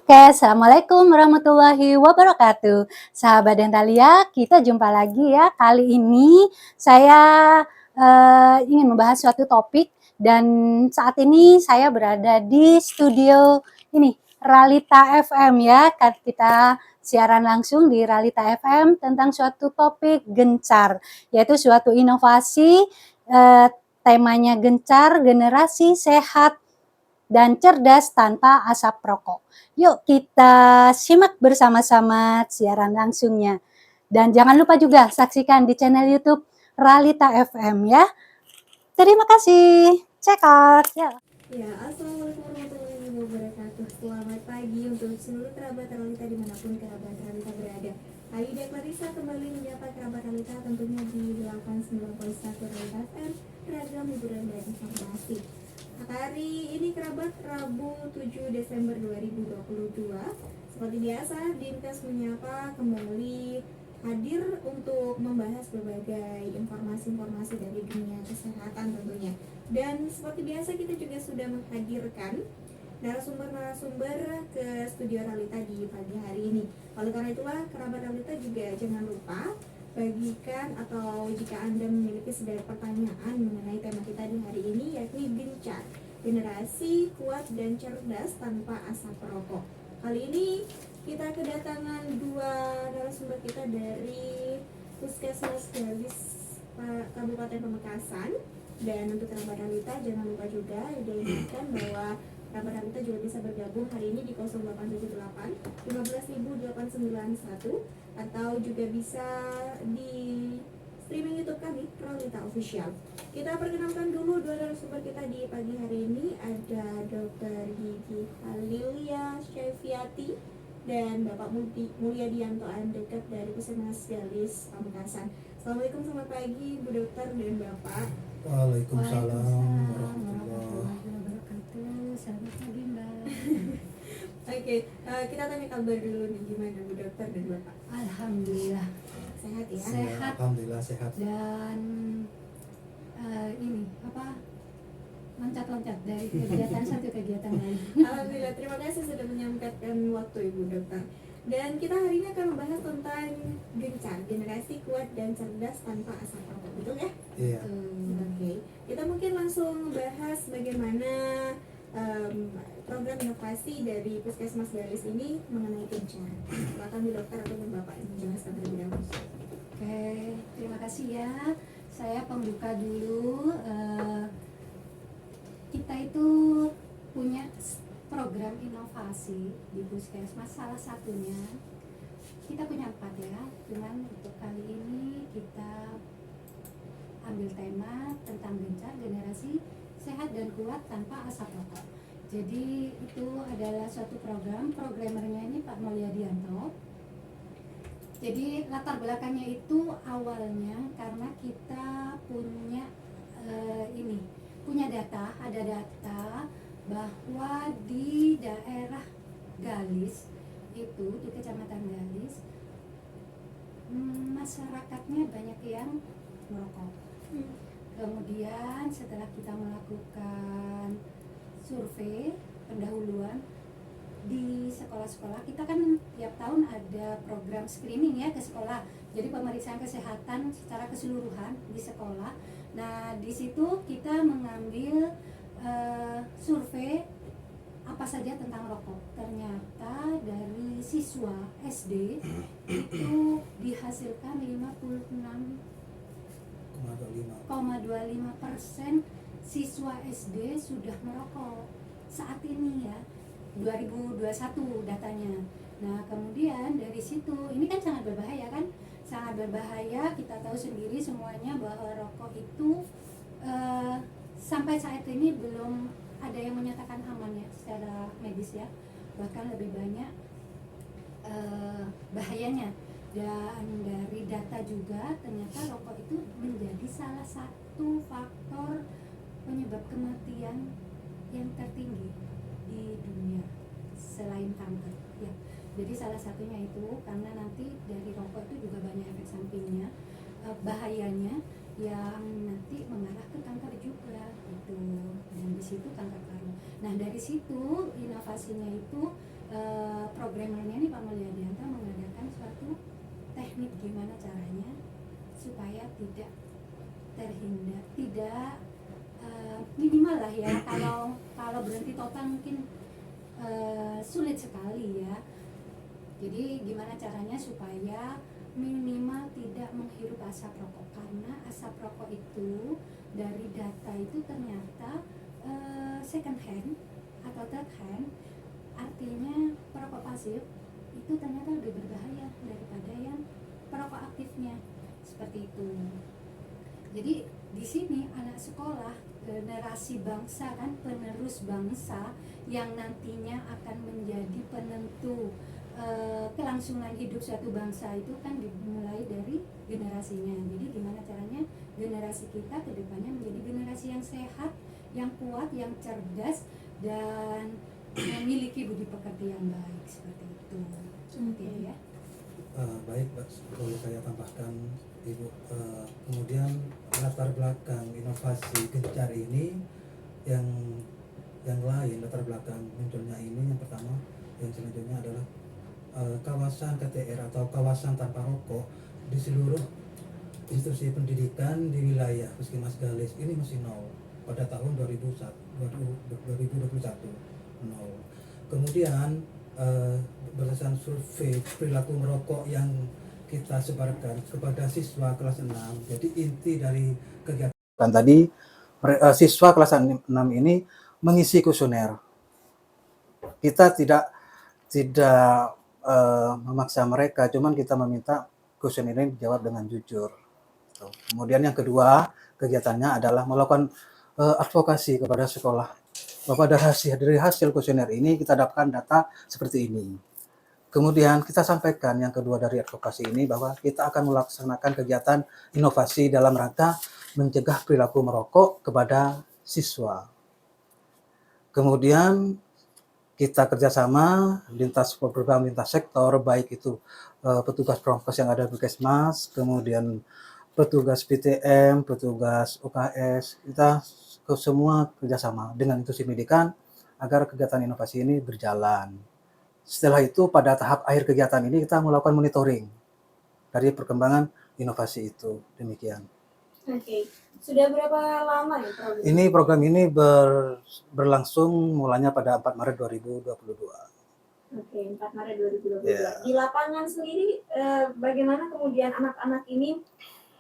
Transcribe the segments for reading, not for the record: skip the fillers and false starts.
Oke, assalamualaikum warahmatullahi wabarakatuh. Sahabat Dentalia, kita jumpa lagi ya. Kali ini saya ingin membahas suatu topik dan saat ini saya berada di studio ini Ralita FM ya. Kita siaran langsung di Ralita FM tentang suatu topik gencar, yaitu suatu inovasi temanya gencar, generasi sehat dan cerdas tanpa asap rokok. Yuk kita simak bersama-sama siaran langsungnya. Dan jangan lupa juga saksikan di channel YouTube Ralita FM ya. Terima kasih. Check out. Ya. Ya, assalamualaikum warahmatullahi wabarakatuh. Selamat pagi untuk seluruh kerabat Ralita dimanapun kerabat Ralita berada. Aida Clarissa kembali menyapa kerabat Ralita tentunya di 89.1 Ralita FM, ragam hiburan dan informasi. Hari ini kerabat Rabu 7 Desember 2022. Seperti biasa, Dinkes menyapa kembali hadir untuk membahas berbagai informasi-informasi dari dunia kesehatan tentunya. Dan seperti biasa kita juga sudah menghadirkan narasumber-narasumber ke studio Ralita di pagi hari ini. Oleh karena itulah kerabat Ralita juga jangan lupa bagikan atau jika Anda memiliki sederet pertanyaan mengenai tema kita di hari ini, yakni gencar, generasi kuat dan cerdas tanpa asap rokok. Kali ini kita kedatangan dua narasumber kita dari Puskesmas Galis Kabupaten Pamekasan. Dan untuk kerabat Ralita jangan lupa juga diingatkan bahwa kerabat Ralita juga bisa bergabung hari ini di 0878 15891 atau juga bisa di streaming YouTube kami Ralita Official. Kita perkenalkan dulu dua narasumber kita di pagi hari ini. Ada Dr. Gigi Halilia Syefiati dan Bapak Mulyadianto Andekat dari Puskesmas Galis Pamekasan. Assalamualaikum, selamat pagi Bu Dokter dan Bapak. Waalaikumsalam warahmatullahi wabarakatuh. Selamat pagi Mbak. Oke, kita tanya kabar dulu nih, gimana Bu Dokter dan Bapak? Alhamdulillah Sehat ya? Sehat. Alhamdulillah sehat. Dan ini apa, loncat-loncat dari kegiatan satu kegiatan lain. Alhamdulillah, terima kasih sudah menyempatkan waktu Ibu Dokter. Dan kita hari ini akan membahas tentang gencar, generasi kuat dan cerdas tanpa asap rokok, betul ya? Iya. Oke, kita mungkin langsung bahas bagaimana program inovasi dari Puskesmas Galis ini mengenai gencar. Silakan Bu Dokter atau Bapak yang menjelaskan terlebih dahulu. Oke, terima kasih ya. Saya pembuka dulu. Kita itu punya program inovasi di Puskesmas, salah satunya kita punya 4 ya, cuman untuk kali ini kita ambil tema tentang gencar, generasi sehat dan kuat tanpa asap rokok. Jadi itu adalah suatu program, programmernya ini Pak Mulyadianto. Jadi latar belakangnya itu awalnya karena kita punya punya data, ada data bahwa di daerah Galis itu, di Kecamatan Galis, masyarakatnya banyak yang merokok. Kemudian setelah kita melakukan survei pendahuluan di sekolah-sekolah, kita kan tiap tahun ada program screening ya ke sekolah. Jadi pemeriksaan kesehatan secara keseluruhan di sekolah. Nah, di situ kita mengambil survei apa saja tentang rokok. Ternyata dari siswa SD itu dihasilkan 56,25% siswa SD sudah merokok saat ini ya, 2021 datanya. Nah, kemudian dari situ, ini kan sangat berbahaya kan? Sangat berbahaya, kita tahu sendiri semuanya bahwa rokok itu sampai saat ini belum ada yang menyatakan aman ya secara medis ya, bahkan lebih banyak bahayanya. Dan dari data juga ternyata rokok itu menjadi salah satu faktor penyebab kematian yang tertinggi di dunia selain kanker ya. Jadi salah satunya itu karena nanti dari rokok itu juga banyak efek sampingnya, bahayanya yang nanti mengarah ke kanker juga gitu. Dan di situ kanker paru. Nah, dari situ inovasinya itu programmernya nih Pak Mulyadianto mengadakan suatu teknik gimana caranya supaya tidak terhindar, tidak minimal lah ya, kalau berhenti total mungkin sulit sekali ya. Jadi gimana caranya supaya minimal tidak menghirup asap rokok, karena asap rokok itu dari data itu ternyata second hand atau third hand, artinya perokok pasif itu ternyata lebih berbahaya daripada yang perokok aktifnya, seperti itu. Jadi di sini anak sekolah, generasi bangsa kan, penerus bangsa yang nantinya akan menjadi penentu kelangsungan hidup suatu bangsa itu kan dimulai dari generasinya. Jadi gimana caranya generasi kita ke depannya menjadi generasi yang sehat, yang kuat, yang cerdas, dan memiliki budi pekerti yang baik, seperti itu. Seperti itu ya. Baik, Mbak, boleh saya tambahkan, Ibu. Kemudian latar belakang inovasi Gencar ini yang lain, latar belakang munculnya ini yang pertama, yang selanjutnya adalah kawasan KTR atau kawasan tanpa rokok di seluruh institusi pendidikan di wilayah Puskesmas Galis ini masih nol pada tahun 2021, nol. Kemudian berdasarkan survei perilaku merokok yang kita sebarkan kepada siswa kelas 6, jadi inti dari kegiatan tadi, siswa kelas 6 ini mengisi kuesioner. Kita tidak memaksa mereka, cuman kita meminta kuesioner ini dijawab dengan jujur. Kemudian yang kedua, kegiatannya adalah melakukan advokasi kepada sekolah. Bahwa dari hasil kuesioner ini kita dapatkan data seperti ini. Kemudian kita sampaikan yang kedua dari advokasi ini bahwa kita akan melaksanakan kegiatan inovasi dalam rangka mencegah perilaku merokok kepada siswa. Kemudian kita kerjasama program lintas sektor, baik itu petugas prokes yang ada di Puskesmas, kemudian petugas PTM, petugas UKS, kita semua kerjasama dengan institusi pendidikan agar kegiatan inovasi ini berjalan. Setelah itu pada tahap akhir kegiatan ini kita melakukan monitoring dari perkembangan inovasi itu. Demikian. Oke. Sudah berapa lama ya program? Ini program ini berlangsung mulanya pada 4 Maret 2022. Oke, 4 Maret 2022. Yeah. Di lapangan sendiri bagaimana kemudian anak-anak ini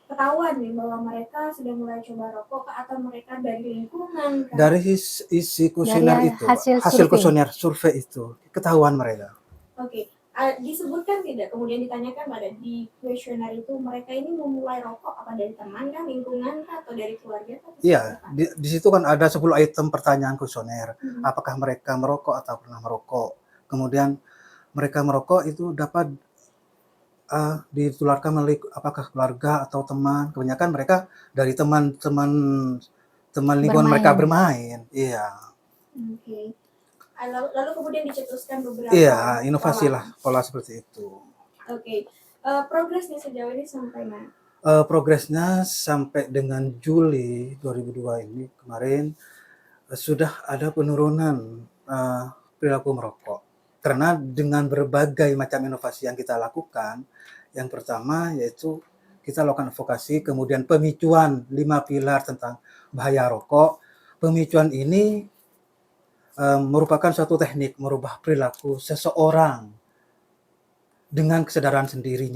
ketahuan nih bahwa mereka sudah mulai coba rokok, atau mereka dari lingkungan? Dari isi kuesioner itu, hasil kuesioner survei itu ketahuan mereka. Oke. Disebutkan tidak, kemudian ditanyakan pada di kuesioner itu mereka ini memulai rokok apa dari teman kah, lingkungan kah, atau dari keluarga kah? Iya, di situ kan ada 10 item pertanyaan kuesioner. Apakah mereka merokok atau pernah merokok? Kemudian mereka merokok itu dapat ditularkan melalui apakah keluarga atau teman. Kebanyakan mereka dari teman lingkungan mereka bermain. Iya. Oke. Lalu kemudian dicetuskan beberapa. Iya, inovasi lah pola seperti itu. Oke. Progresnya sejauh ini sampai mana? Progresnya sampai dengan Juli 2002 ini kemarin sudah ada penurunan perilaku merokok. Karena dengan berbagai macam inovasi yang kita lakukan, yang pertama yaitu kita lakukan advokasi, kemudian pemicuan 5 pilar tentang bahaya rokok. Pemicuan ini merupakan suatu teknik merubah perilaku seseorang dengan kesadaran sendiri,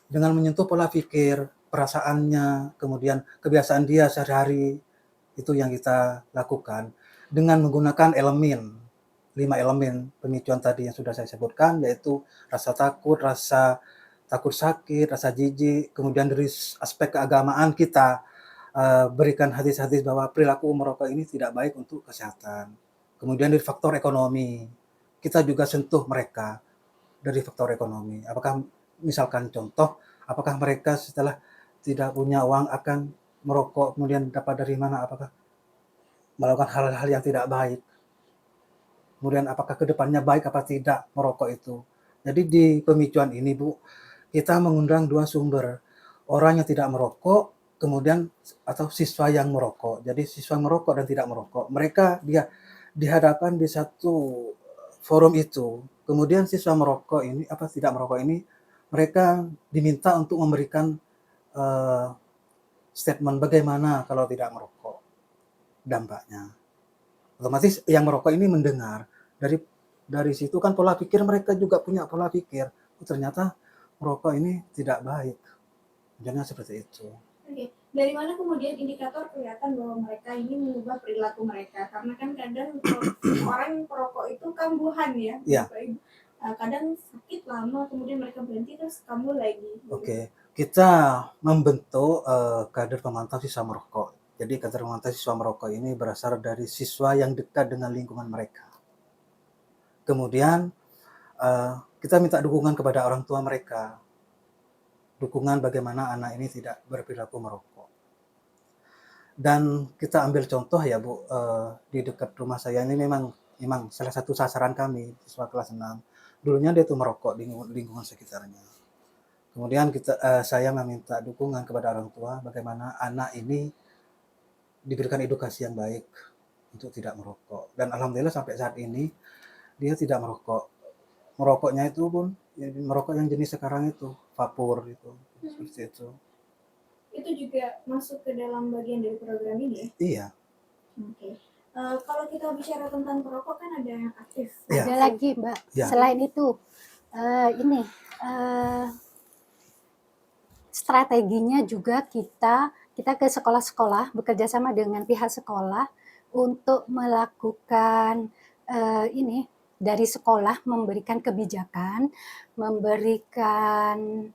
dengan menyentuh pola pikir, perasaannya, kemudian kebiasaan dia sehari-hari, itu yang kita lakukan dengan menggunakan 5 elemen pemicuan tadi yang sudah saya sebutkan, yaitu rasa takut sakit, rasa jijik, kemudian dari aspek keagamaan kita berikan hadis-hadis bahwa perilaku merokok ini tidak baik untuk kesehatan. Kemudian dari faktor ekonomi, kita juga sentuh mereka dari faktor ekonomi. Apakah misalkan contoh, apakah mereka setelah tidak punya uang akan merokok, kemudian dapat dari mana, apakah melakukan hal-hal yang tidak baik. Kemudian apakah kedepannya baik apa tidak merokok itu. Jadi di pemicuan ini Bu, kita mengundang 2 sumber. Orang yang tidak merokok, kemudian atau siswa yang merokok. Jadi siswa merokok dan tidak merokok. Mereka dia dihadapkan di satu forum itu, kemudian siswa merokok ini, tidak merokok ini, mereka diminta untuk memberikan statement bagaimana kalau tidak merokok, dampaknya. Otomatis yang merokok ini mendengar, dari situ kan pola pikir mereka juga punya pola pikir, ternyata merokok ini tidak baik. Jangan seperti itu. Oke, dari mana kemudian indikator kelihatan bahwa mereka ini mengubah perilaku mereka? Karena kan kadang orang perokok itu kambuhan ya, Iya. Bapak Ibu. Kadang sakit lama, kemudian mereka berhenti terus kambuh lagi. Oke, kita membentuk kader pemantau siswa merokok. Jadi kader pemantau siswa merokok ini berasal dari siswa yang dekat dengan lingkungan mereka. Kemudian kita minta dukungan kepada orang tua mereka. Dukungan bagaimana anak ini tidak berperilaku merokok. Dan kita ambil contoh ya Bu, di dekat rumah saya ini memang salah satu sasaran kami, siswa kelas 6. Dulunya dia tuh merokok di lingkungan sekitarnya. Kemudian saya meminta dukungan kepada orang tua bagaimana anak ini diberikan edukasi yang baik untuk tidak merokok. Dan alhamdulillah sampai saat ini dia tidak merokok. Merokoknya itu pun merokok yang jenis sekarang itu, vapor itu, seperti itu. Itu juga masuk ke dalam bagian dari program ini ya? Iya. Oke. Kalau kita bicara tentang perokok kan ada yang aktif. Iya. Ada lagi Mbak, Ya. selain itu strateginya juga kita ke sekolah-sekolah bekerja sama dengan pihak sekolah untuk melakukan dari sekolah memberikan kebijakan, memberikan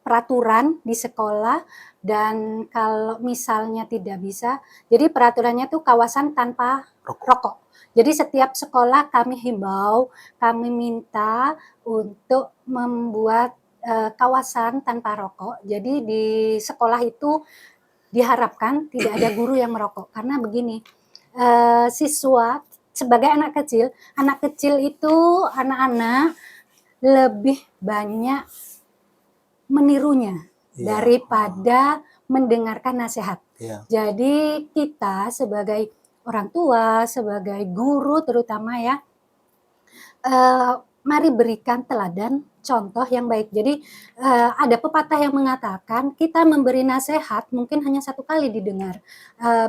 peraturan di sekolah, dan kalau misalnya tidak bisa, jadi peraturannya tuh kawasan tanpa rokok. Jadi setiap sekolah kami himbau, kami minta untuk membuat kawasan tanpa rokok. Jadi di sekolah itu diharapkan tidak ada guru yang merokok, karena begini, siswa sebagai anak kecil itu anak-anak lebih banyak menirunya daripada mendengarkan nasihat. Iya. Jadi kita sebagai orang tua, sebagai guru terutama ya, mari berikan teladan contoh yang baik. Jadi ada pepatah yang mengatakan kita memberi nasihat mungkin hanya satu kali didengar,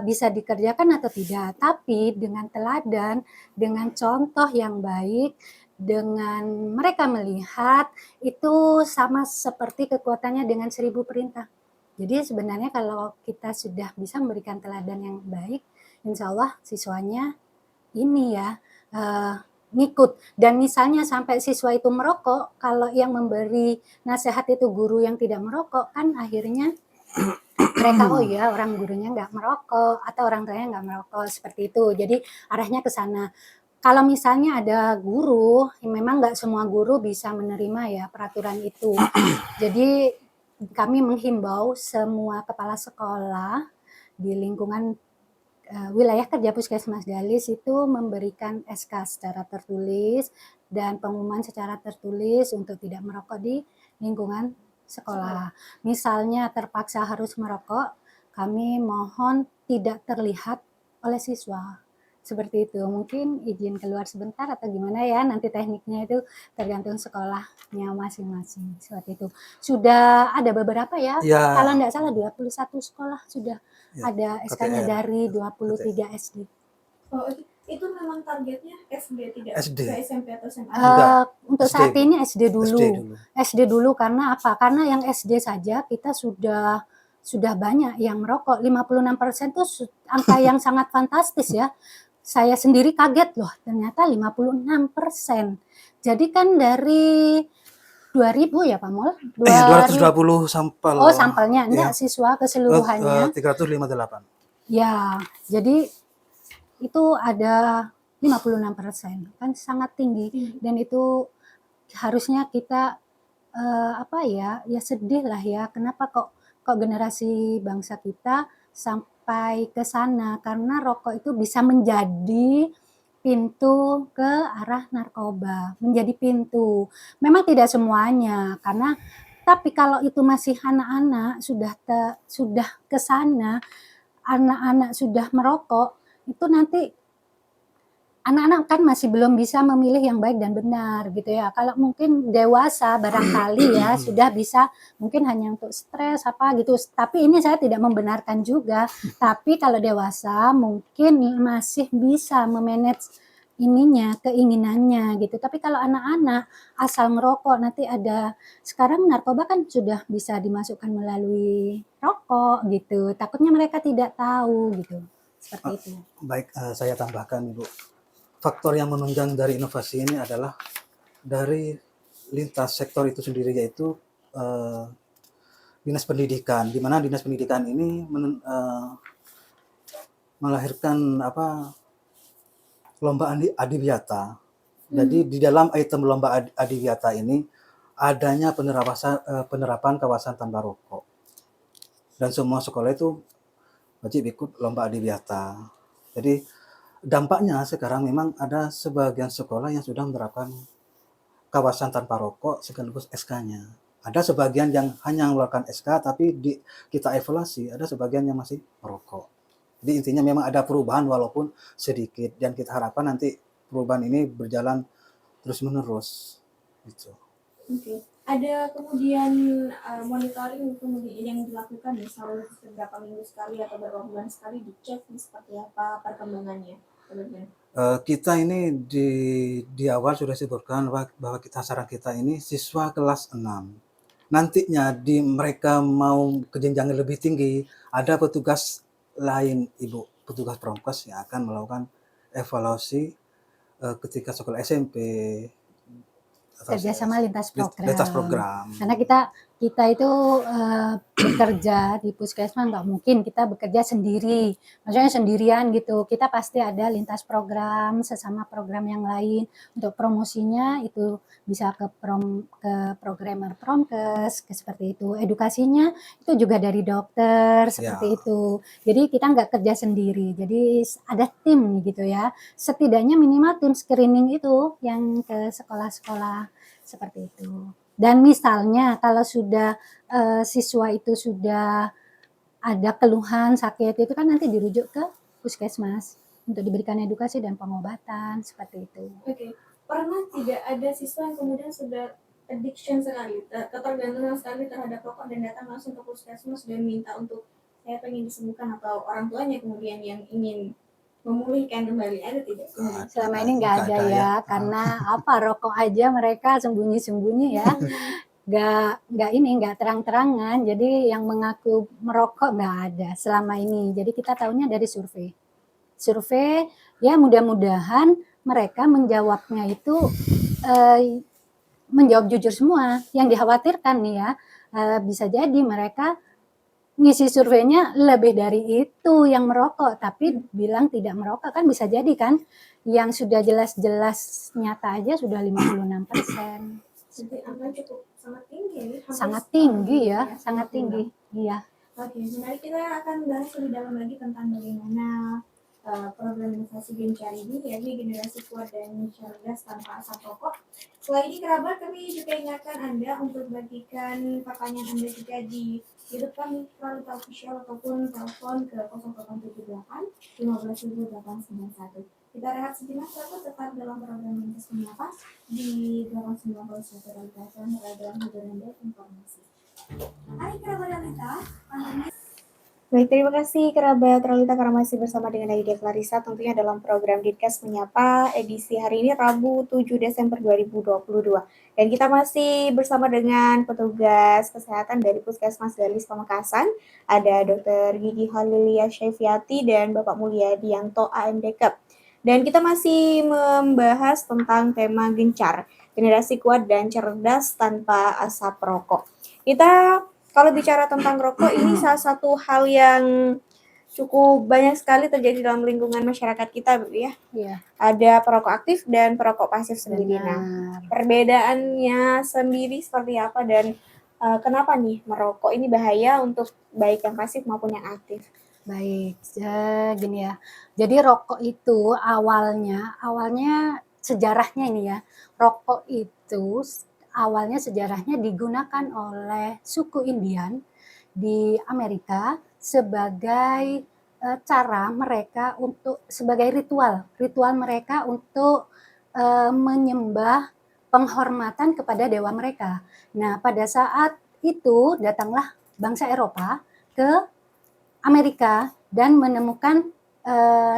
bisa dikerjakan atau tidak, tapi dengan teladan, dengan contoh yang baik, dengan mereka melihat, itu sama seperti kekuatannya dengan 1000 perintah. Jadi sebenarnya kalau kita sudah bisa memberikan teladan yang baik, insya Allah siswanya ini ya ngikut. Dan misalnya sampai siswa itu merokok, kalau yang memberi nasihat itu guru yang tidak merokok, kan akhirnya mereka oh ya orang gurunya nggak merokok atau orang tuanya nggak merokok, seperti itu. Jadi arahnya ke sana. Kalau misalnya ada guru, memang nggak semua guru bisa menerima ya peraturan itu. Jadi kami menghimbau semua kepala sekolah di lingkungan wilayah kerja Puskesmas Dalis itu memberikan SK secara tertulis dan pengumuman secara tertulis untuk tidak merokok di lingkungan sekolah. Misalnya terpaksa harus merokok, kami mohon tidak terlihat oleh siswa. Seperti itu, mungkin izin keluar sebentar atau gimana ya, nanti tekniknya itu tergantung sekolahnya masing-masing. Seperti itu. Sudah ada beberapa ya, kalau enggak salah 21 sekolah sudah ada SK-nya dari 23 SD. Oh, itu memang targetnya SD tidak ke SMP atau SMA? Untuk saat ini SD dulu. SD dulu karena apa? Karena yang SD saja kita sudah banyak yang merokok. 56% itu angka yang sangat fantastis ya. Saya sendiri kaget loh, ternyata 56%. Jadi kan dari 2000 ya Pak Mol? 220 sampel. Oh sampelnya, enggak siswa keseluruhannya. 358. Ya, jadi itu ada 56%, kan sangat tinggi. Dan itu harusnya kita ya sedih lah ya, kenapa kok generasi bangsa kita sampai ke sana, karena rokok itu bisa menjadi pintu ke arah narkoba, menjadi pintu. Memang tidak semuanya, karena tapi kalau itu masih anak-anak sudah ke sana, anak-anak sudah merokok, itu nanti anak-anak kan masih belum bisa memilih yang baik dan benar gitu ya. Kalau mungkin dewasa barangkali ya sudah bisa mungkin hanya untuk stres apa gitu. Tapi ini saya tidak membenarkan juga. Tapi kalau dewasa mungkin masih bisa memanage ininya, keinginannya gitu. Tapi kalau anak-anak asal ngerokok nanti ada sekarang narkoba kan sudah bisa dimasukkan melalui rokok gitu. Takutnya mereka tidak tahu gitu. Seperti Ah, itu. baik, saya tambahkan Ibu. Faktor yang menunjang dari inovasi ini adalah dari lintas sektor itu sendiri, yaitu dinas pendidikan, di mana dinas pendidikan ini melahirkan lomba adiwiyata. Jadi di dalam item lomba adiwiyata ini adanya penerapan kawasan tanpa rokok, dan semua sekolah itu wajib ikut lomba adiwiyata. Jadi dampaknya sekarang memang ada sebagian sekolah yang sudah menerapkan kawasan tanpa rokok sekaligus SK-nya. Ada sebagian yang hanya mengeluarkan SK, tapi kita evaluasi ada sebagian yang masih merokok. Jadi intinya memang ada perubahan walaupun sedikit, dan kita harapkan nanti perubahan ini berjalan terus-menerus gitu. Oke. Ada kemudian monitoring kemudian yang dilakukan misalnya beberapa minggu sekali atau beberapa bulan sekali dicek seperti apa perkembangannya. Kita ini di awal sudah sebutkan bahwa sasaran kita ini siswa kelas 6. Nantinya mereka mau ke jenjang yang lebih tinggi, ada petugas lain Ibu, petugas Promkes yang akan melakukan evaluasi ketika sekolah SMP atau Kerjasama lintas lintas program. program. Karena kita itu bekerja di puskesmas nggak mungkin kita bekerja sendiri, maksudnya sendirian gitu. Kita pasti ada lintas program sesama program yang lain. Untuk promosinya itu bisa ke programmer Promkes, seperti itu. Edukasinya itu juga dari dokter seperti Ya. itu. Jadi kita nggak kerja sendiri. Jadi ada tim gitu ya. Setidaknya minimal tim screening itu yang ke sekolah-sekolah seperti itu. Dan misalnya kalau sudah siswa itu sudah ada keluhan sakit itu kan nanti dirujuk ke puskesmas untuk diberikan edukasi dan pengobatan seperti itu. Oke. Pernah tidak ada siswa yang kemudian sudah addiction sekali, ketergantungan sekali terhadap rokok dan datang langsung ke puskesmas dan minta untuk saya pengen disembuhkan, atau orang tuanya kemudian yang ingin memulihkan kembali, ada tidak? Selama ini nggak ada ya, karena apa, rokok aja mereka sembunyi-sembunyi ya. Nggak terang-terangan, jadi yang mengaku merokok nggak ada selama ini. Jadi kita tahunya dari survei ya, mudah-mudahan mereka menjawabnya itu menjawab jujur semua. Yang dikhawatirkan nih ya, bisa jadi mereka ngisi surveinya lebih dari itu yang merokok, tapi bilang tidak merokok, kan bisa jadi kan, yang sudah jelas-jelas nyata aja sudah 56%. Jadi angka cukup sangat tinggi ya? Sangat tinggi ya, sangat tinggi. Iya. Oke, mari kita akan bahas lebih dalam lagi tentang bagaimana program inovasi Gencar ini, yakni generasi kuat dan cerdas tanpa asap rokok. Setelah ini kerabat, kami juga ingatkan Anda untuk bagikan pertanyaan Anda juga di YouTube kami, Tralita Official, ataupun telepon ke 0878 15.891. Kita rehat sejenak, sahabat, tetap dalam program Lintas Menyapa di 891 Tralita FM, dalam hiburan dan informasi. Hai kerabat Tralita, baik, terima kasih kerabat Tralita karena masih bersama dengan Aida Clarissa tentunya dalam program Dinkes Menyapa edisi hari ini Rabu 7 Desember 2022. Dan kita masih bersama dengan petugas kesehatan dari Puskesmas Galis Pamekasan, ada Dr. Gigi Halilia Syefiati dan Bapak Mulyadi Yanto AMDK. Dan kita masih membahas tentang tema gencar, generasi kuat dan cerdas tanpa asap rokok. Kita kalau bicara tentang rokok, ini salah satu hal yang cukup banyak sekali terjadi dalam lingkungan masyarakat kita, Bu ya. Iya. Ada perokok aktif dan perokok pasif sendiri. Nah, perbedaannya sendiri seperti apa dan kenapa nih merokok ini bahaya untuk baik yang pasif maupun yang aktif? Baik, gini ya. Jadi rokok itu awalnya sejarahnya ini ya. Rokok itu awalnya sejarahnya digunakan oleh suku Indian di Amerika sebagai cara mereka untuk sebagai ritual mereka untuk menyembah penghormatan kepada dewa mereka. Nah, pada saat itu datanglah bangsa Eropa ke Amerika dan menemukan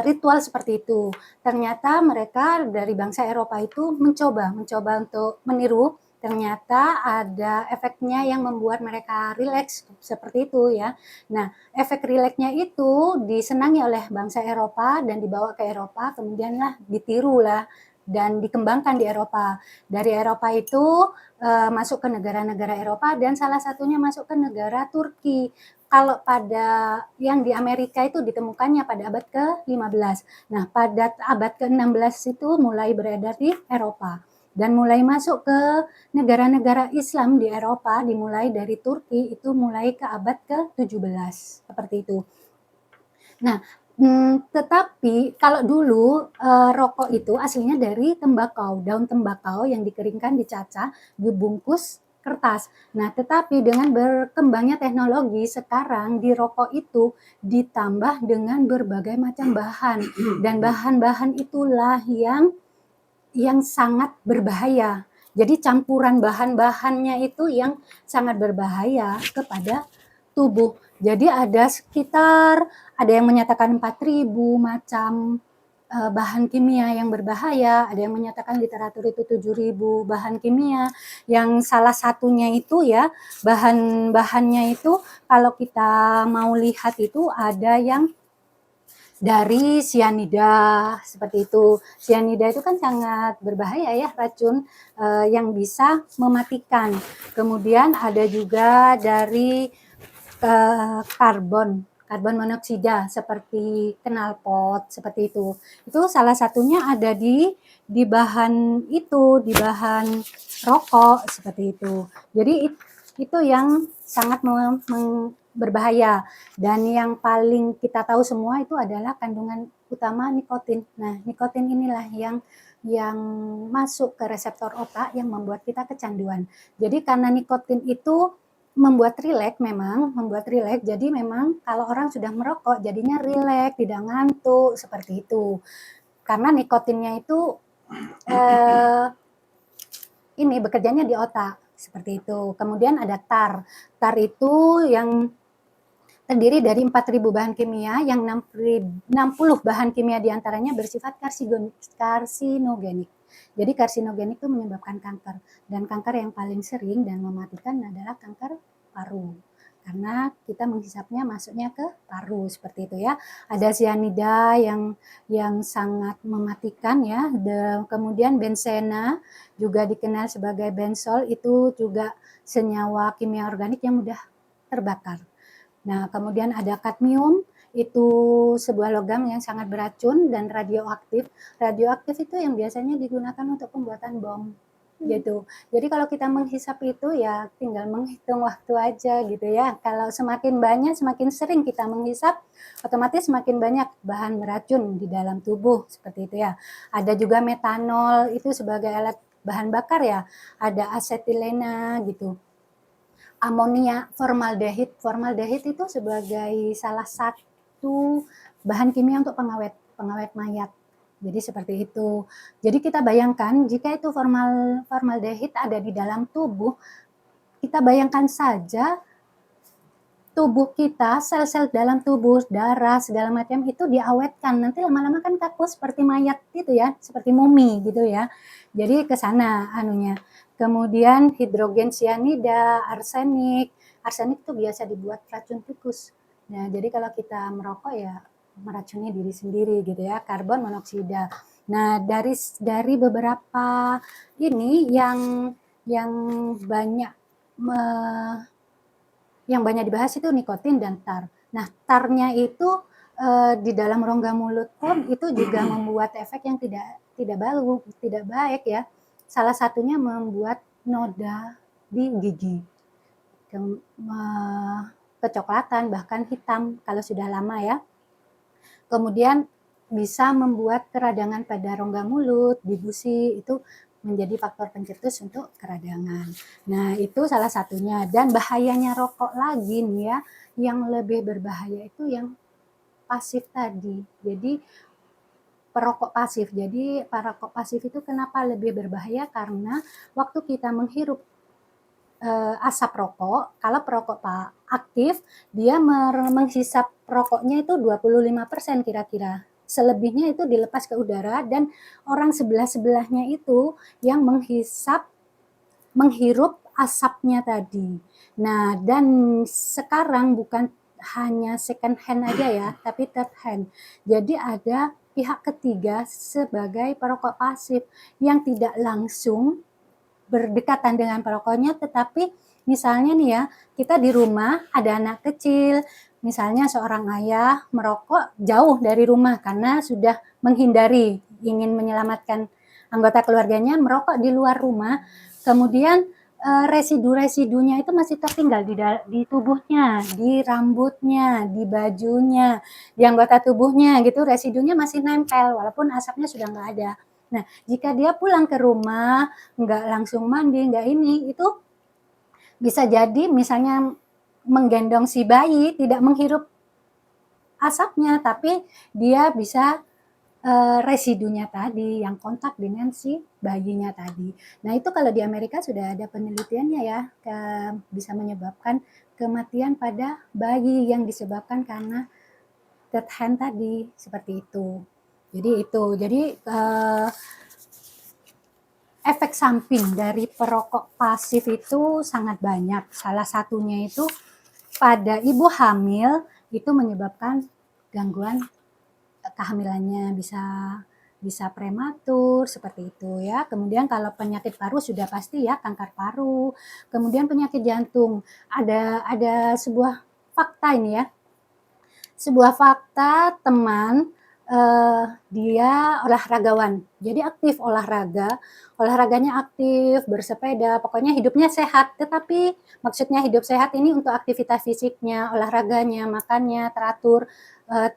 ritual seperti itu. Ternyata mereka dari bangsa Eropa itu mencoba untuk meniru. Ternyata ada efeknya yang membuat mereka rileks seperti itu ya. Nah, efek rileksnya itu disenangi oleh bangsa Eropa dan dibawa ke Eropa, kemudianlah ditirulah dan dikembangkan di Eropa. Dari Eropa itu masuk ke negara-negara Eropa dan salah satunya masuk ke negara Turki. Kalau pada yang di Amerika itu ditemukannya pada abad ke-15. Nah, pada abad ke-16 itu mulai beredar di Eropa dan mulai masuk ke negara-negara Islam di Eropa, dimulai dari Turki itu mulai ke abad ke-17 seperti itu. Nah, tetapi kalau dulu rokok itu aslinya dari tembakau, daun tembakau yang dikeringkan, dicacah, dibungkus kertas. Nah, tetapi dengan berkembangnya teknologi sekarang di rokok itu ditambah dengan berbagai macam bahan dan bahan-bahan itulah yang sangat berbahaya. Jadi campuran bahan-bahannya itu yang sangat berbahaya kepada tubuh. Jadi ada yang menyatakan 4.000 macam bahan kimia yang berbahaya, ada yang menyatakan literatur itu 7.000 bahan kimia, yang salah satunya itu ya, bahan-bahannya itu kalau kita mau lihat itu ada yang dari sianida seperti itu. Sianida itu kan sangat berbahaya ya, racun yang bisa mematikan. Kemudian ada juga dari karbon monoksida seperti knalpot seperti itu. Itu salah satunya ada di bahan itu, di bahan rokok seperti itu. Jadi itu yang sangat berbahaya. Dan yang paling kita tahu semua itu adalah kandungan utama nikotin. Nah, nikotin inilah yang masuk ke reseptor otak yang membuat kita kecanduan. Jadi karena nikotin itu membuat rileks, jadi memang kalau orang sudah merokok jadinya rileks, tidak ngantuk, seperti itu. Karena nikotinnya itu ini bekerjanya di otak, seperti itu. Kemudian ada tar. Tar itu yang terdiri dari 4.000 bahan kimia, yang 60 bahan kimia diantaranya bersifat karsinogenik. Jadi karsinogenik itu menyebabkan kanker. Dan kanker yang paling sering dan mematikan adalah kanker paru. Karena kita menghisapnya masuknya ke paru seperti itu ya. Ada sianida yang sangat mematikan ya. Kemudian benzena juga dikenal sebagai benzol, itu juga senyawa kimia organik yang mudah terbakar. Nah, kemudian ada kadmium, itu sebuah logam yang sangat beracun dan radioaktif. Radioaktif itu yang biasanya digunakan untuk pembuatan bom gitu. Jadi kalau kita menghisap itu ya tinggal menghitung waktu aja gitu ya. Kalau semakin banyak, semakin sering kita menghisap, otomatis semakin banyak bahan beracun di dalam tubuh seperti itu ya. Ada juga metanol, itu sebagai alat bahan bakar ya. Ada asetilena gitu. Amonia, formaldehid. Formaldehid itu sebagai salah satu bahan kimia untuk pengawet mayat. Jadi seperti itu. Jadi kita bayangkan jika itu formaldehid ada di dalam tubuh, kita bayangkan saja tubuh kita, sel-sel dalam tubuh, darah, segala macam itu diawetkan. Nanti lama-lama kan kaku seperti mayat gitu ya, seperti mumi gitu ya. Jadi ke sana anunya. Kemudian hidrogen sianida, arsenik. Arsenik itu biasa dibuat racun tikus. Nah, jadi kalau kita merokok ya meracuni diri sendiri gitu ya, karbon monoksida. Nah, dari beberapa ini yang banyak dibahas itu nikotin dan tar. Nah, tarnya itu di dalam rongga mulut pun itu juga membuat efek yang tidak baik ya. Salah satunya membuat noda di gigi, kecoklatan bahkan hitam kalau sudah lama ya. Kemudian bisa membuat keradangan pada rongga mulut, di gusi, itu menjadi faktor pencetus untuk keradangan. Nah, itu salah satunya. Dan bahayanya rokok lagi nih ya, yang lebih berbahaya itu yang pasif tadi. Jadi perokok pasif. Jadi perokok pasif itu kenapa lebih berbahaya? Karena waktu kita menghirup asap rokok, kalau perokok aktif, dia menghisap rokoknya itu 25% kira-kira. Selebihnya itu dilepas ke udara dan orang sebelah-sebelahnya itu yang menghirup asapnya tadi. Nah, dan sekarang bukan hanya second hand aja ya, tapi third hand. Jadi ada pihak ketiga sebagai perokok pasif yang tidak langsung berdekatan dengan perokoknya, tetapi misalnya nih ya, kita di rumah ada anak kecil, misalnya seorang ayah merokok jauh dari rumah karena sudah menghindari, ingin menyelamatkan anggota keluarganya, merokok di luar rumah, kemudian residu-residunya itu masih tertinggal di tubuhnya, di rambutnya, di bajunya, di anggota tubuhnya gitu, residunya masih nempel walaupun asapnya sudah nggak ada. Nah, jika dia pulang ke rumah, nggak langsung mandi, nggak ini, itu bisa jadi misalnya menggendong si bayi, tidak menghirup asapnya, tapi dia bisa residunya tadi yang kontak dengan si bayinya tadi. Nah itu kalau di Amerika sudah ada penelitiannya ya, bisa menyebabkan kematian pada bayi yang disebabkan karena third hand tadi, seperti itu. Jadi efek samping dari perokok pasif itu sangat banyak. Salah satunya itu pada ibu hamil itu menyebabkan gangguan kehamilannya, bisa prematur seperti itu ya. Kemudian kalau penyakit paru sudah pasti ya, kanker paru. Kemudian penyakit jantung. Ada sebuah fakta ini ya. Sebuah fakta teman dia olahragawan. Jadi aktif olahraganya aktif, bersepeda, pokoknya hidupnya sehat. Tetapi maksudnya hidup sehat ini untuk aktivitas fisiknya, olahraganya, makannya teratur,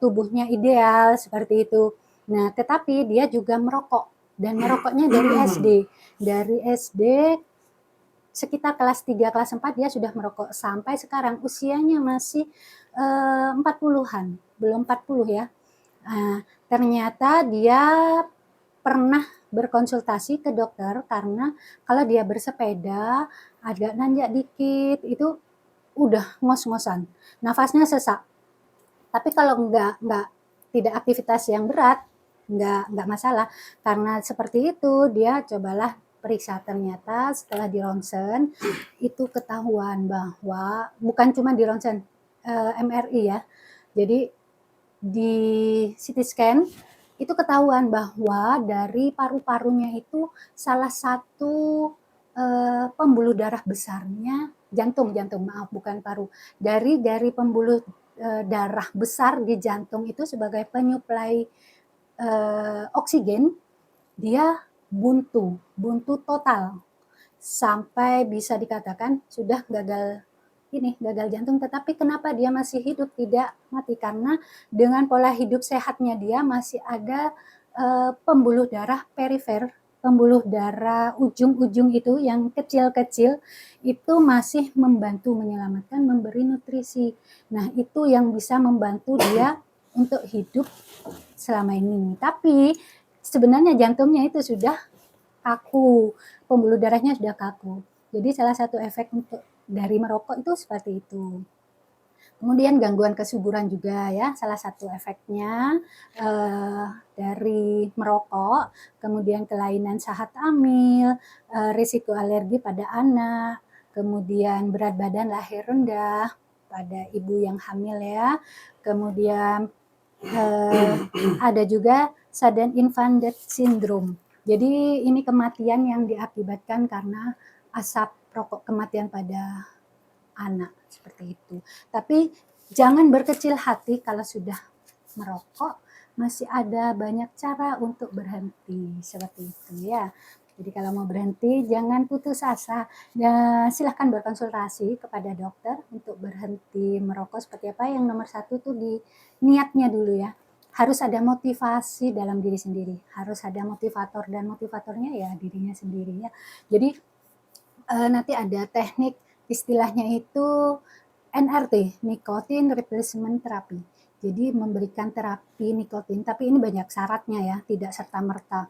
tubuhnya ideal seperti itu. Nah, tetapi dia juga merokok dan merokoknya dari SD. Dari SD sekitar kelas 3, kelas 4 dia sudah merokok sampai sekarang usianya masih 40-an, belum 40 ya. Nah, ternyata dia pernah berkonsultasi ke dokter karena kalau dia bersepeda agak nanjak dikit itu udah ngos-ngosan, nafasnya sesak. Tapi kalau tidak aktivitas yang berat, nggak masalah. Karena seperti itu dia cobalah periksa, ternyata setelah di ronsen itu ketahuan bahwa bukan cuma di ronsen, MRI ya. Jadi di CT scan itu ketahuan bahwa dari paru-parunya itu salah satu pembuluh darah besarnya jantung maaf bukan paru, dari pembuluh darah besar di jantung itu sebagai penyuplai oksigen, dia buntu total sampai bisa dikatakan sudah gagal jantung. Tetapi kenapa dia masih hidup tidak mati? Karena dengan pola hidup sehatnya dia masih ada pembuluh darah perifer, pembuluh darah ujung-ujung itu yang kecil-kecil itu masih membantu menyelamatkan, memberi nutrisi. Nah itu yang bisa membantu dia untuk hidup selama ini. Tapi sebenarnya jantungnya itu sudah kaku, pembuluh darahnya sudah kaku. Jadi salah satu efek untuk dari merokok itu seperti itu. Kemudian gangguan kesuburan juga ya, salah satu efeknya dari merokok. Kemudian kelainan sahat hamil, risiko alergi pada anak, kemudian berat badan lahir rendah pada ibu yang hamil ya. Kemudian ada juga sudden infant death syndrome. Jadi ini kematian yang diakibatkan karena asap rokok, kematian pada anak seperti itu. Tapi jangan berkecil hati kalau sudah merokok, masih ada banyak cara untuk berhenti seperti itu ya. Jadi kalau mau berhenti jangan putus asa. Ya, silahkan berkonsultasi kepada dokter untuk berhenti merokok seperti apa. Yang nomor satu tuh di niatnya dulu ya. Harus ada motivasi dalam diri sendiri. Harus ada motivator dan motivatornya ya dirinya sendiri ya. Jadi nanti ada teknik istilahnya itu NRT, Nicotine Replacement Therapy. Jadi memberikan terapi nikotin, tapi ini banyak syaratnya ya, tidak serta-merta.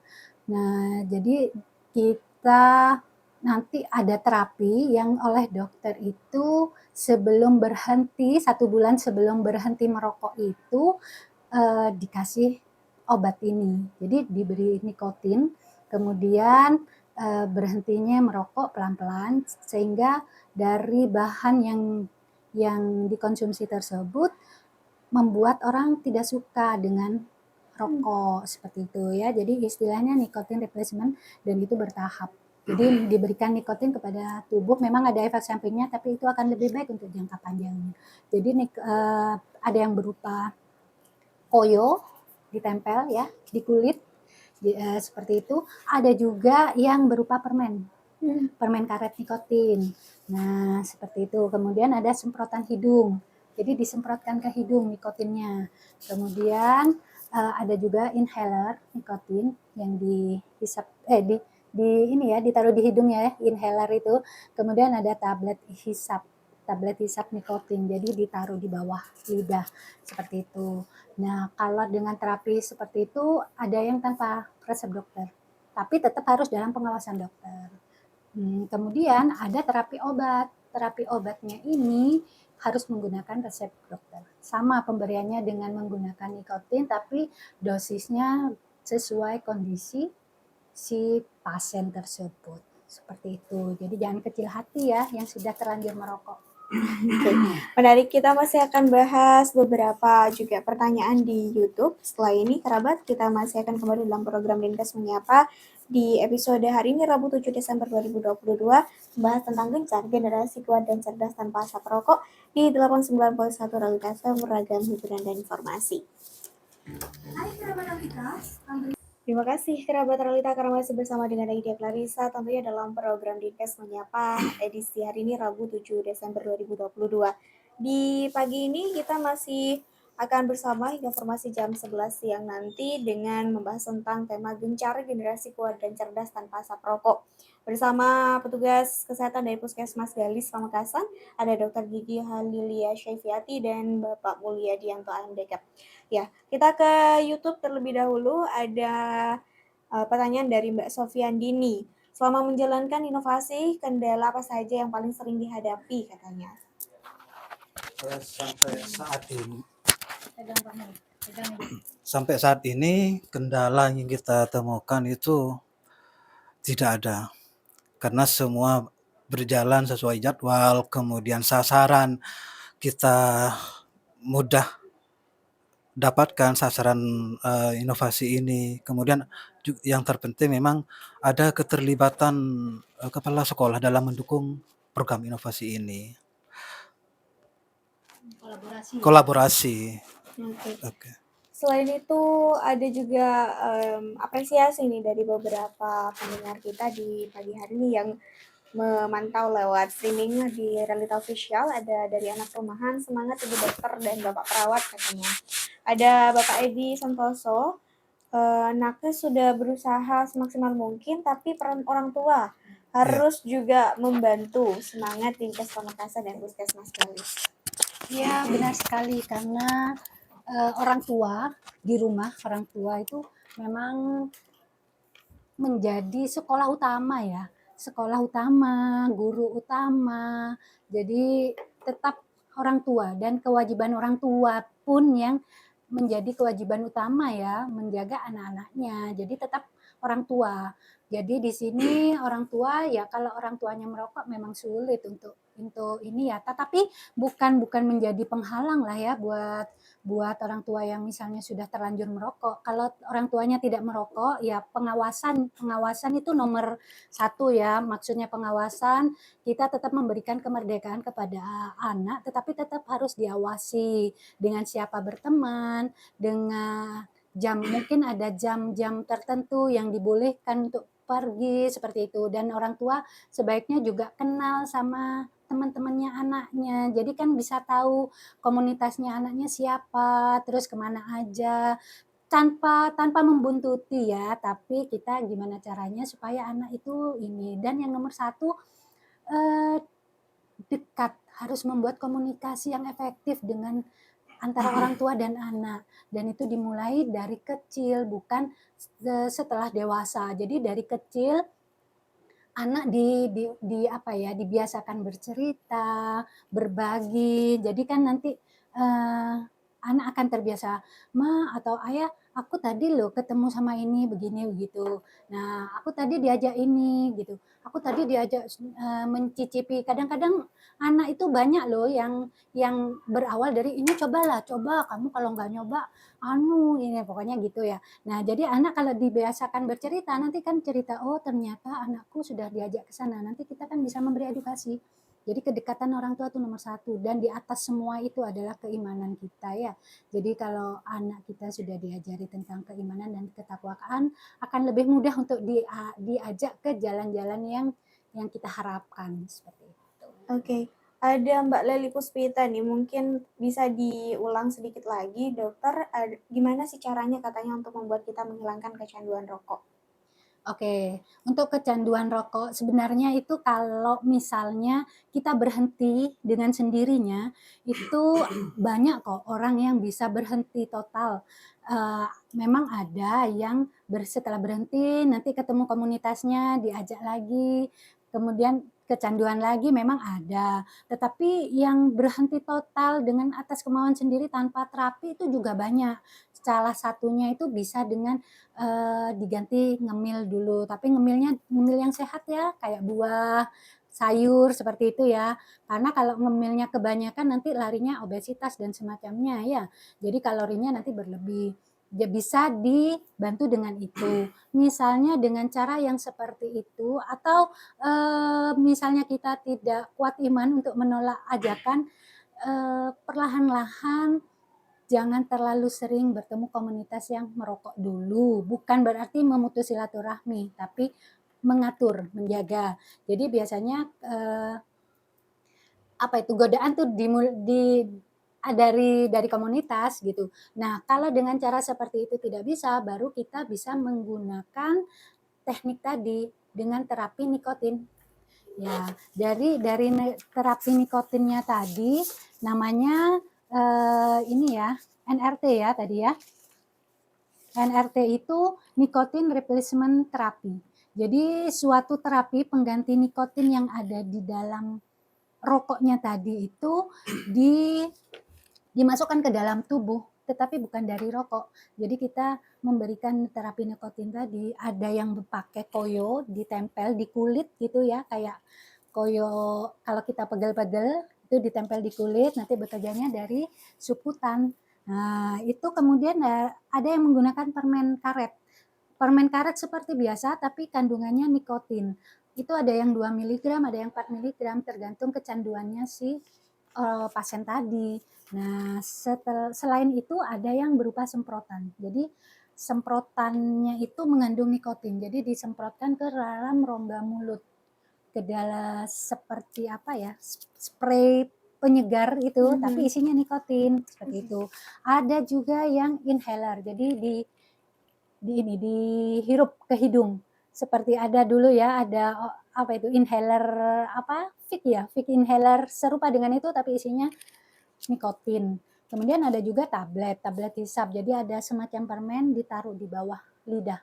Nah, jadi kita nanti ada terapi yang oleh dokter itu sebelum berhenti, 1 bulan sebelum berhenti merokok itu dikasih obat ini. Jadi diberi nikotin, kemudian berhentinya merokok pelan-pelan sehingga dari bahan yang dikonsumsi tersebut membuat orang tidak suka dengan rokok seperti itu ya. Jadi istilahnya nicotine replacement dan itu bertahap. Jadi diberikan nikotin kepada tubuh memang ada efek sampingnya tapi itu akan lebih baik untuk jangka panjangnya. Jadi ada yang berupa koyo ditempel ya di kulit seperti itu. Ada juga yang berupa permen. Permen karet nikotin. Nah, seperti itu. Kemudian ada semprotan hidung. Jadi disemprotkan ke hidung nikotinnya. Kemudian ada juga inhaler nikotin yang dihisap di ini ya ditaruh di hidung ya inhaler itu. Kemudian ada tablet hisap nikotin. Jadi ditaruh di bawah lidah seperti itu. Nah, kalau dengan terapi seperti itu ada yang tanpa resep dokter, tapi tetap harus dalam pengawasan dokter. Kemudian ada terapi obat. Terapi obatnya ini harus menggunakan resep dokter. Sama pemberiannya dengan menggunakan nikotin, tapi dosisnya sesuai kondisi si pasien tersebut. Seperti itu. Jadi jangan kecil hati ya yang sudah terlanjur merokok. Oke, menarik. Kita masih akan bahas beberapa juga pertanyaan di YouTube. Setelah ini, kerabat, kita masih akan kembali dalam program Dinkes Menyapa di episode hari ini, Rabu 7 Desember 2022, membahas tentang gencar generasi kuat dan cerdas tanpa asap rokok di 89.1 Realitas FM, beragam hiburan dan informasi. Terima kasih kerabat Realita karena masih bersama dengan Aida Clarissa tentunya dalam program Dinkes Menyapa edisi hari ini Rabu 7 Desember 2022. Di pagi ini kita masih akan bersama hingga informasi jam 11 siang nanti dengan membahas tentang tema gencar generasi kuat dan cerdas tanpa asap rokok. Bersama petugas kesehatan dari Puskesmas Galis Pamekasan, ada Dr. Gigi Halilia Syafiati dan Bapak Mulyadianto AMDK. Ya, kita ke YouTube terlebih dahulu. Ada pertanyaan dari Mbak Sofiandini. Selama menjalankan inovasi, kendala apa saja yang paling sering dihadapi katanya? Sampai saat ini kendala yang kita temukan itu tidak ada. Karena semua berjalan sesuai jadwal, kemudian sasaran kita mudah dapatkan sasaran inovasi ini. Kemudian yang terpenting memang ada keterlibatan kepala sekolah dalam mendukung program inovasi ini. Kolaborasi. Oke. Selain itu ada juga apresiasi nih dari beberapa pendengar kita di pagi hari ini yang memantau lewat streaming di Realita Official. Ada dari anak rumahan, semangat Ibu Dokter dan Bapak Perawat katanya. Ada Bapak Edi Santoso, nakes sudah berusaha semaksimal mungkin, tapi peran orang tua harus juga membantu semangat Dinkes Pamekasan dan Puskesmas Galis. Ya benar sekali karena orang tua di rumah, orang tua itu memang menjadi sekolah utama ya, sekolah utama, guru utama. Jadi tetap orang tua dan kewajiban orang tua pun yang menjadi kewajiban utama ya, menjaga anak-anaknya. Jadi tetap orang tua. Jadi di sini orang tua ya kalau orang tuanya merokok memang sulit untuk ini ya. Tetapi bukan menjadi penghalang lah ya buat orang tua yang misalnya sudah terlanjur merokok. Kalau orang tuanya tidak merokok ya pengawasan itu nomor 1 ya. Maksudnya pengawasan kita tetap memberikan kemerdekaan kepada anak tetapi tetap harus diawasi dengan siapa berteman, dengan mungkin ada jam-jam tertentu yang dibolehkan untuk pergi seperti itu dan orang tua sebaiknya juga kenal sama teman-temannya anaknya. Jadi kan bisa tahu komunitasnya anaknya siapa, terus kemana aja. Tanpa membuntuti ya, tapi kita gimana caranya supaya anak itu ini. Dan yang nomor 1 dekat, harus membuat komunikasi yang efektif dengan antara orang tua dan anak, dan itu dimulai dari kecil, bukan setelah dewasa. Jadi dari kecil anak apa ya, dibiasakan bercerita, berbagi. Jadi kan nanti, anak akan terbiasa, "Ma atau Ayah, aku tadi loh ketemu sama ini, begini, begitu. Nah, aku tadi diajak ini," gitu. "Aku tadi diajak mencicipi." Kadang-kadang anak itu banyak loh yang berawal dari, "Ini cobalah, coba, kamu kalau nggak nyoba, anu, ini," pokoknya gitu ya. Nah, jadi anak kalau dibiasakan bercerita, nanti kan cerita, "Oh ternyata anakku sudah diajak ke sana." Nanti kita kan bisa memberi edukasi. Jadi kedekatan orang tua itu nomor satu, dan di atas semua itu adalah keimanan kita ya. Jadi kalau anak kita sudah diajari tentang keimanan dan ketakwaan, akan lebih mudah untuk diajak ke jalan-jalan yang kita harapkan, seperti itu. Oke, ada Mbak Leli Puspita nih, mungkin bisa diulang sedikit lagi, dokter, gimana sih caranya katanya untuk membuat kita menghilangkan kecanduan rokok? Oke, untuk kecanduan rokok sebenarnya itu kalau misalnya kita berhenti dengan sendirinya, itu banyak kok orang yang bisa berhenti total. Memang ada yang setelah berhenti nanti ketemu komunitasnya, diajak lagi, kemudian kecanduan lagi memang ada. Tetapi yang berhenti total dengan atas kemauan sendiri tanpa terapi itu juga banyak. Salah satunya itu bisa dengan diganti ngemil dulu, tapi ngemilnya ngemil yang sehat ya, kayak buah, sayur, seperti itu ya. Karena kalau ngemilnya kebanyakan nanti larinya obesitas dan semacamnya ya. Jadi kalorinya nanti berlebih. Ya bisa dibantu dengan itu. Misalnya dengan cara yang seperti itu, atau misalnya kita tidak kuat iman untuk menolak ajakan, perlahan-lahan jangan terlalu sering bertemu komunitas yang merokok dulu. Bukan berarti memutus silaturahmi, tapi mengatur, menjaga. Jadi biasanya apa itu, godaan tuh dari komunitas gitu. Nah, kalau dengan cara seperti itu tidak bisa, baru kita bisa menggunakan teknik tadi dengan terapi nikotin. Ya, dari terapi nikotinnya tadi namanya ini ya, NRT ya tadi ya. NRT itu nicotine replacement therapy. Jadi suatu terapi pengganti nikotin yang ada di dalam rokoknya tadi itu dimasukkan ke dalam tubuh, tetapi bukan dari rokok. Jadi kita memberikan terapi nikotin tadi, ada yang pakai koyo ditempel di kulit gitu ya, kayak koyo kalau kita pegel-pegel itu ditempel di kulit, nanti bekerjanya dari suputan. Nah, itu kemudian ada yang menggunakan permen karet. Permen karet seperti biasa tapi kandungannya nikotin. Itu ada yang 2 miligram, ada yang 4 miligram tergantung kecanduannya si pasien tadi. Nah, selain itu ada yang berupa semprotan. Jadi semprotannya itu mengandung nikotin. Jadi disemprotkan ke dalam rongga mulut, ke dalam seperti apa ya, spray penyegar itu, tapi isinya nikotin seperti itu. Ada juga yang inhaler. Jadi dihirup ke hidung. Seperti ada dulu ya, ada apa itu, inhaler apa, Vic inhaler serupa dengan itu tapi isinya nikotin. Kemudian ada juga tablet hisap. Jadi ada semacam permen ditaruh di bawah lidah.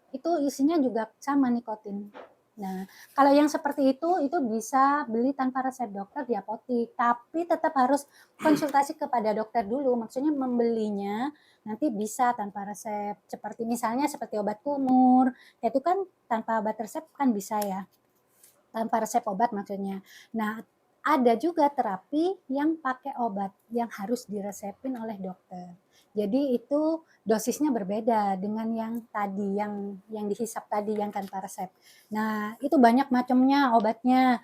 Itu isinya juga sama nikotin. Nah, kalau yang seperti itu bisa beli tanpa resep dokter di apotik, tapi tetap harus konsultasi kepada dokter dulu. Maksudnya membelinya nanti bisa tanpa resep. Seperti misalnya seperti obat kumur, itu kan tanpa obat resep kan bisa ya. Tanpa resep obat maksudnya. Nah, ada juga terapi yang pakai obat yang harus diresepin oleh dokter. Jadi itu dosisnya berbeda dengan yang tadi, yang dihisap tadi, yang tanpa resep. Nah, itu banyak macamnya obatnya.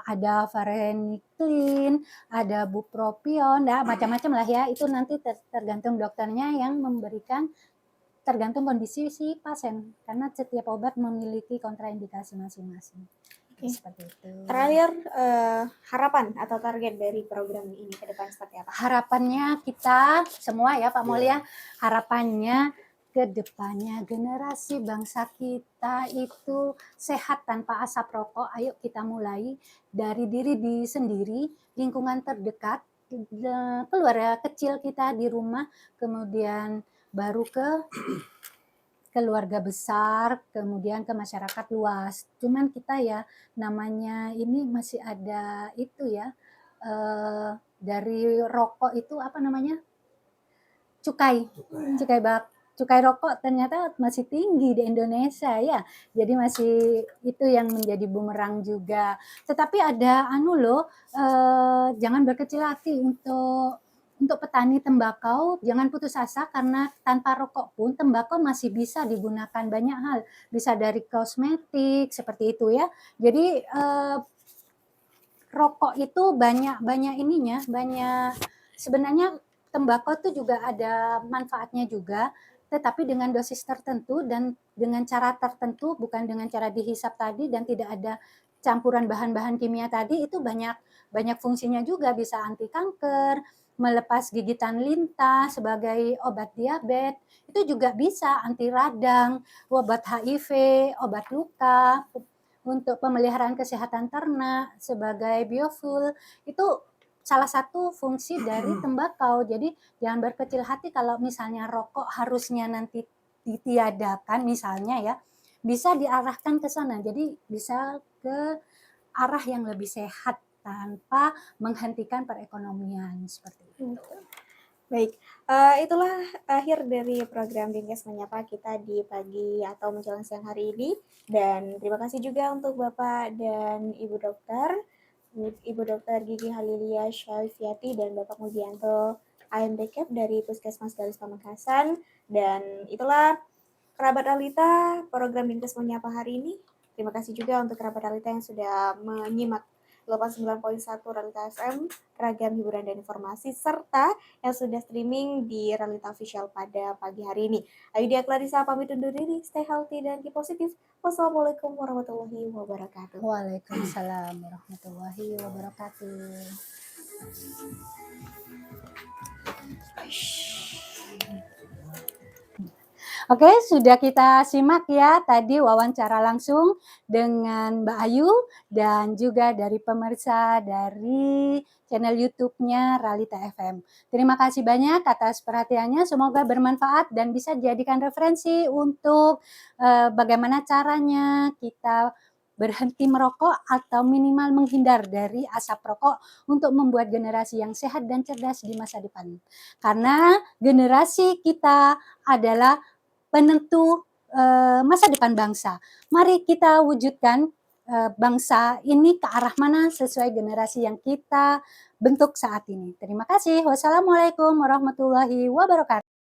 Ada varenicline, ada bupropion, nah, macam-macam lah ya. Itu nanti tergantung dokternya yang memberikan, tergantung kondisi si pasien. Karena setiap obat memiliki kontraindikasi masing-masing. Seperti itu. Terakhir, harapan atau target dari program ini ke depan seperti apa? Harapannya kita semua ya Pak Mulya, harapannya ke depannya generasi bangsa kita itu sehat tanpa asap rokok. Ayo kita mulai dari diri sendiri, lingkungan terdekat, keluarga kecil kita di rumah, kemudian baru ke keluarga besar, kemudian ke masyarakat luas. Cuman kita ya namanya ini masih ada itu ya, dari rokok itu apa namanya, cukai, Cukai. cukai rokok ternyata masih tinggi di Indonesia ya. Jadi masih itu yang menjadi bumerang juga. Tetapi ada anu loh, jangan berkecil hati untuk petani tembakau, jangan putus asa karena tanpa rokok pun tembakau masih bisa digunakan banyak hal. Bisa dari kosmetik seperti itu ya. Jadi rokok itu banyak ininya, banyak sebenarnya tembakau itu juga ada manfaatnya juga, tetapi dengan dosis tertentu dan dengan cara tertentu, bukan dengan cara dihisap tadi dan tidak ada campuran bahan-bahan kimia tadi, itu banyak fungsinya juga, bisa anti kanker, melepas gigitan lintah sebagai obat diabetes, itu juga bisa anti radang, obat HIV, obat luka, untuk pemeliharaan kesehatan ternak sebagai biofuel, itu salah satu fungsi dari tembakau. Jadi jangan berkecil hati kalau misalnya rokok harusnya nanti ditiadakan misalnya ya, bisa diarahkan ke sana. Jadi bisa ke arah yang lebih sehat tanpa menghentikan perekonomian seperti itu. Baik, itulah akhir dari program Dinkes Menyapa kita di pagi atau menjelang siang hari ini. Dan terima kasih juga untuk Bapak dan Ibu Dokter, Ibu Dokter Gigi Halilia Syafiati dan Bapak Mugianto AMD Cap dari Puskesmas Galis Pamekasan. Dan itulah kerabat Alita program Dinkes Menyapa hari ini. Terima kasih juga untuk kerabat Alita yang sudah menyimak 89.1 Realita FM, ragam hiburan dan informasi, serta yang sudah streaming di Realita Official pada pagi hari ini. Ayudia Clarissa pamit undur diri, stay healthy dan keep positif. Wassalamualaikum warahmatullahi wabarakatuh. Waalaikumsalam warahmatullahi wabarakatuh. Oke, sudah kita simak ya tadi wawancara langsung dengan Mbak Ayu dan juga dari pemirsa dari channel YouTube-nya Realita FM. Terima kasih banyak atas perhatiannya, semoga bermanfaat dan bisa dijadikan referensi untuk bagaimana caranya kita berhenti merokok atau minimal menghindar dari asap rokok untuk membuat generasi yang sehat dan cerdas di masa depan. Karena generasi kita adalah penentu masa depan bangsa. Mari kita wujudkan bangsa ini ke arah mana sesuai generasi yang kita bentuk saat ini. Terima kasih. Wassalamualaikum warahmatullahi wabarakatuh.